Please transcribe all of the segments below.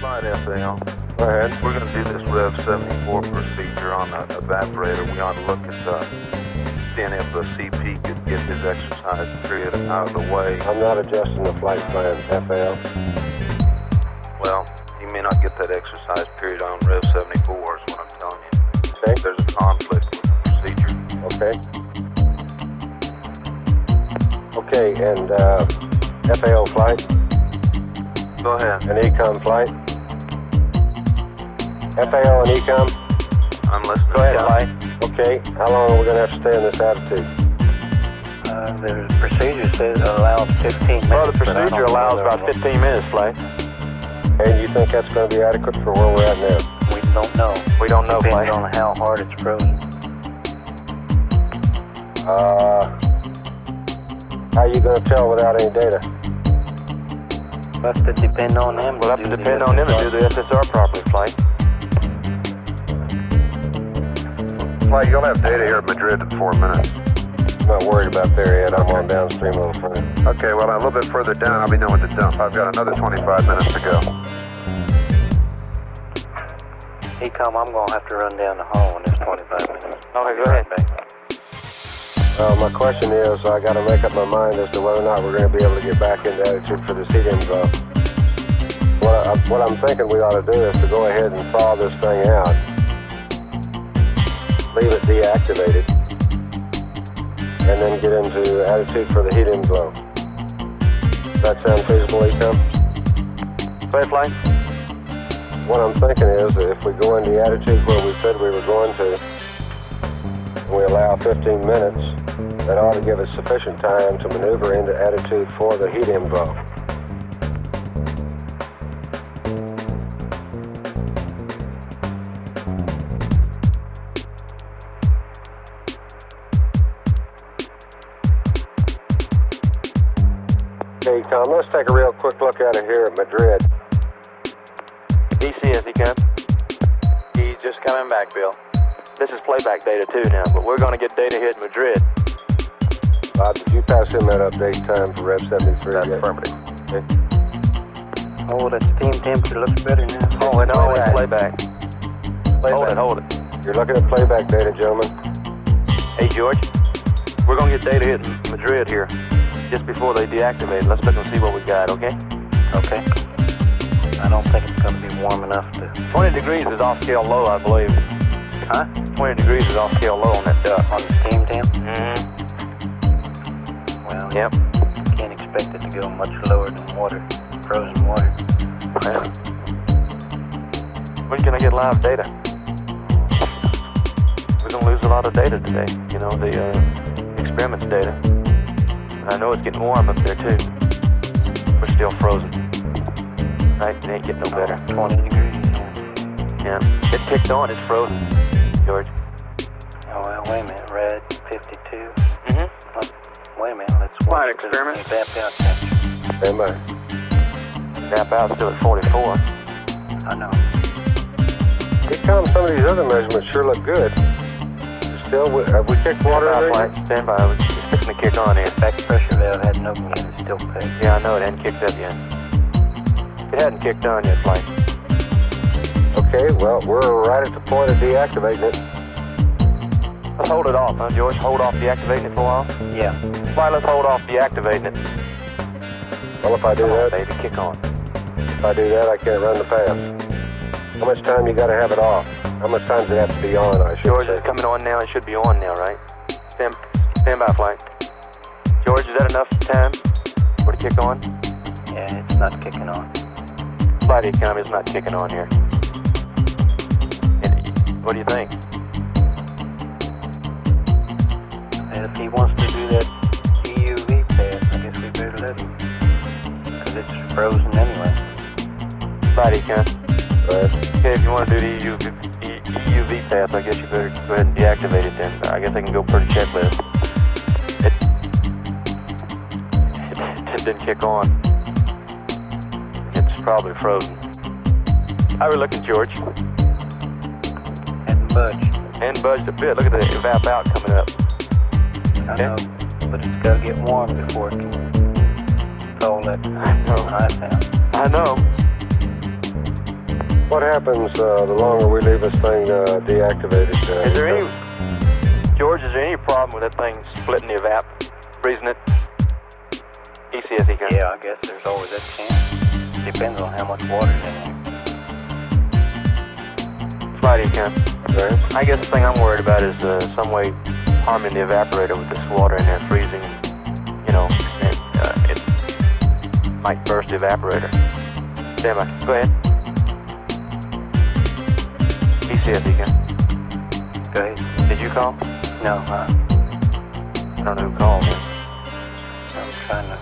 Flight FL. Go ahead. We're going to do this Rev 74 procedure on the evaporator. We ought to look at seeing if the CP could get his exercise period out of the way. I'm not adjusting the flight plan, FL. Well, he may not get that exercise period on Rev 74 is what I'm telling you. Okay. There's a conflict with the procedure. Okay. Okay, and FAO flight? Go ahead. An ECOM flight? FAO and ECOM? I'm listening. Go ahead, flight. Okay, how long are we going to have to stay in this attitude? The procedure says it allows 15 minutes. Well, the procedure allows about 15 minutes, flight. And you think that's going to be adequate for where we're at now? We don't know. We don't know, flight. Depends on how hard it's frozen. How are you going to tell without any data? We'll have to depend on them. We'll have to depend on them to do the FSR properly, flight. Flight, you'll have data here at Madrid in 4 minutes. I'm not worried about there yet. I'm on downstream a little further. Okay, well, a little bit further down, I'll be knowing to dump. I've got another 25 minutes to go. ECOM, I'm going to have to run down the hall in this 25 minutes. Okay, go ahead. My question is, I got to make up my mind as to whether or not we're going to be able to get back into attitude for the CDM zone. What I'm thinking we ought to do is to go ahead and thaw this thing out, leave it deactivated, and then get into attitude for the heat-in zone. Does that sound feasible, ECOM? Go ahead, flight. What I'm thinking is that if we go into the attitude where we said we were going to, and we allow 15 minutes, that ought to give us sufficient time to maneuver into attitude for the heat-in zone. Okay, Tom, let's take a real quick look at it here at Madrid. ECS, ECOM. He's just coming back, Bill. This is playback data too now, but we're going to get data here at Madrid. Did you pass him that update time for Rev 73 That's yet? affirmative. Okay. Oh, that steam temperature looks better now. Oh, it's playback. Hold it. You're looking at playback data, gentlemen. Hey, George. We're going to get data here at Madrid here, just before they deactivate. Let's look and see what we got, okay? Okay. I don't think it's going to be warm enough to... 20 degrees is off-scale low, I believe. Huh? 20 degrees is off-scale low on that duct. On the steam temp? Mm-hmm. Well, Yep. Can't expect it to go much lower than water, frozen water. Yeah. When can I get live data? We're going to lose a lot of data today, you know, the experiments data. And I know it's getting warm up there too. We're still frozen. Right? It ain't getting no better. 20 degrees, Yeah. It kicked on, it's frozen, George. Oh, well, wait a minute. Red 52. Mm-hmm. Wait a minute. Let's watch it. Experiment. Vap out temperature. Stand by. Nap out still at 44. I know. ECOM, some of these other measurements sure look good. Still, have we kicked water in there? Stand by. It's fixing to kick on here. Back pressure valve hadn't opened yet. It's still pegged. Yeah, I know it hadn't kicked up yet. It hadn't kicked on yet, flight. Okay, well, we're right at the point of deactivating it. Let's hold it off, huh, George? Hold off deactivating it for a while? Yeah. Flight, let's hold off deactivating it. Well, if I do Come on, that, baby, kick on. I can't run the pass. How much time you got to have it off? How much time does it have to be on, I should George, say? it's coming on now. It should be on now, right? Stand by, flight. George, is that enough time for it to kick on? Yeah, it's not kicking on. Flight economy is not kicking on here. What do you think? If he wants to do that EUV pass, I guess we better let him. Because it's frozen anyway. Flight econ. Right. Okay, if you want to do the EUV pass, I guess you better go ahead and deactivate it then. I guess I can go per the checklist. It didn't kick on. It's probably frozen. How are we looking, George? Hadn't budged. And budged a bit. Look at the evap out coming up. I know, but it's got to get warm before it can thaw that ice out. I know. What happens the longer we leave this thing deactivated? Is there any, George, is there any problem with that thing splitting the evap, freezing it? ECS, Yeah, I guess there's always that chance. Depends on how much water's in there. Flight econ. Right. I guess the thing I'm worried about is some way harming the evaporator with this water in there freezing. You know, and, it might burst the evaporator. Stand by. Go ahead. ECS econ. Go ahead. Did you call? No, I don't know who called, man. I'm trying to...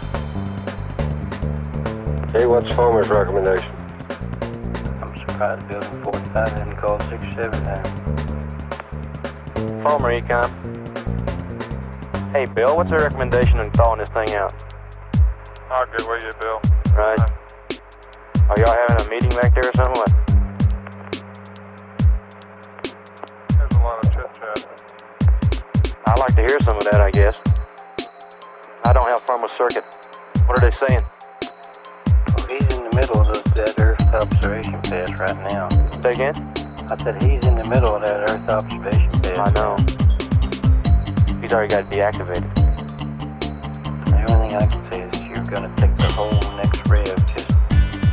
Hey, what's Homer's recommendation? I'm surprised Building 45 didn't call 67 now. Palmer econ. Hey, Bill, what's the recommendation on thawing this thing out? I'll get with you, Bill. Right. Are y'all having a meeting back there or something? What? There's a lot of chit-chat. I'd like to hear some of that, I guess. I don't have firm circuit. What are they saying? Well, he's in the middle of that Earth observation pass right now. Say again? I said he's in the middle of that Earth observation pass. I know. He's already got it deactivated. The only thing I can say is you're going to take the whole next rev just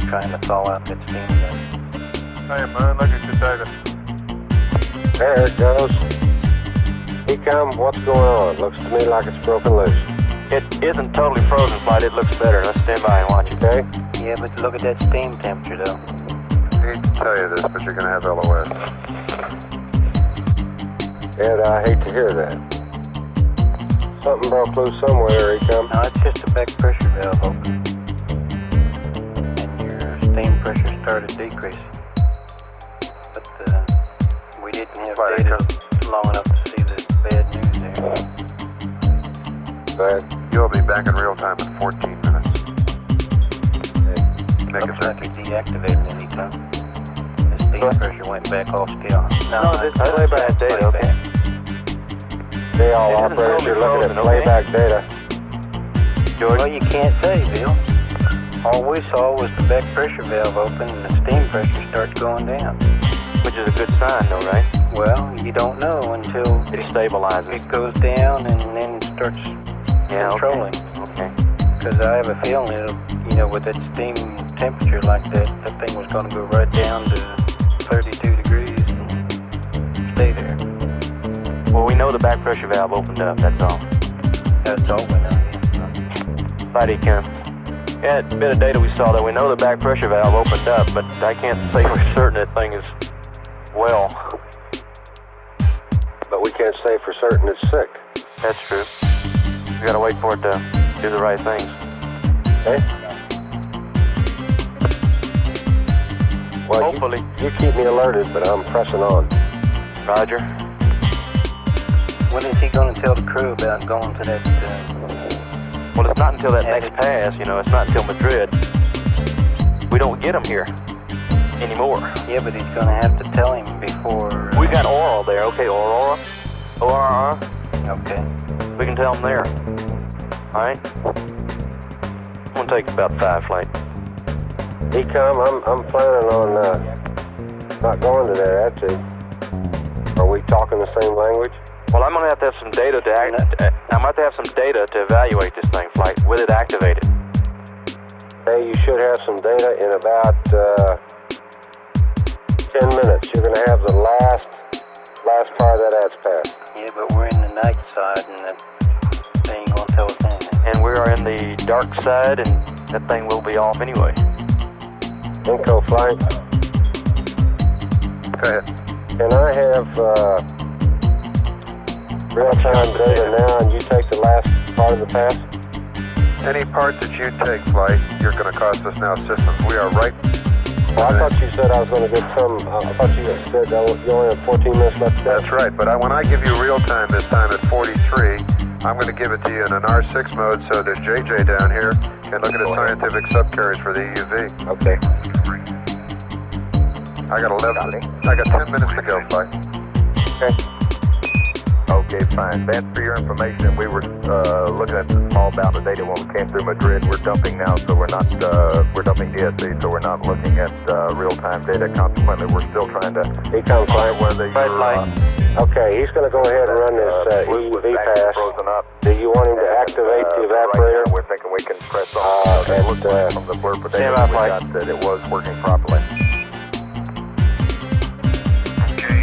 trying to thaw out that steam gun. Hey, man, look at your data. There it goes. Ecom, what's going on? Looks to me like it's broken loose. It isn't totally frozen, Flight. It looks better. Let's stand by and watch it. Okay? Yeah, but look at that steam temperature, though. I hate to tell you this, but you're going to have LOS. Ed, I hate to hear that. Something broke loose somewhere, Ecom. No, it's just a back pressure valve open. And your steam pressure started decreasing. But we didn't have data long enough to see the bad news there. Go ahead. You'll be back in real time in 14 minutes. Make it Looks like it deactivated anytime. The steam pressure went back off still. No, this is playback data, okay? Hey, all It isn't operators, you're totally looking at frozen, okay? playback data. George? Well, you can't say, Bill. All we saw was the back pressure valve open and the steam pressure starts going down. Which is a good sign, though, right? Well, you don't know until It stabilizes. it goes down and then starts Yeah, controlling. Okay. Because I have a feeling it'll, with that steam temperature like that thing was going to go right down to 32 degrees and stay there. Well, we know the back pressure valve opened up, that's all. That's all we know. Yeah. Flight econ. Yeah, it's a bit of data we saw that we know the back pressure valve opened up, but I can't say for certain that thing is well. But we can't say for certain it's sick. That's true. We gotta wait for it to do the right things. Okay? Well, Hopefully. You keep me alerted, but I'm pressing on. Roger. When is he going to tell the crew about going to that? Well, it's not until that next pass, it's not until Madrid. We don't get them here anymore. Yeah, but he's going to have to tell him before. We got Oral there, okay, Aurora. ORR. Okay. We can tell them there. Alright? It's gonna take about 5 flight. Ecom, I'm planning on not going to that attitude. Are we talking the same language? Well, I'm gonna have to have some data I'm gonna have to have some data to evaluate this thing, Flight, with it activated. Hey, you should have some data in about 10 minutes. You're going to have the last part of that ad's pass. Yeah, but we're in the night side, and they ain't gonna tell us anything. And we are in the dark side, and that thing will be off anyway. Inco flight. Go ahead. Can I have real-time data now, and you take the last part of the pass? Any part that you take, Flight, you're going to cost us now systems. We are right. Well, I thought you said I was going to get some. I thought you said you only have 14 minutes left. That's right, but when I give you real time this time at 43, I'm going to give it to you in an R6 mode so that JJ down here can look at his scientific subcarriers for the EUV. Okay. I got 10 minutes to go, Flight. Okay. Okay, fine. That's for your information. We were looking at the small amount of data when we came through Madrid. We're dumping now, so we're not, we're dumping DSC, so we're not looking at real-time data. Consequently, we're still trying to... He comes fine. Whether you're... Okay, he's going to go ahead and run this EV pass. Do you want him to activate the evaporator? Right now, we're thinking we can press on. It looked like from the blurb of data we got that it was working properly. Okay,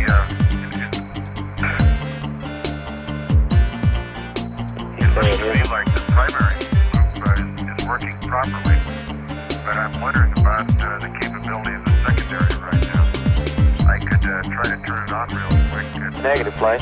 it looks to me like the primary loop is working properly, but I'm wondering about the capability of the secondary right now. I could try to turn it on real quick. Negative, Flight.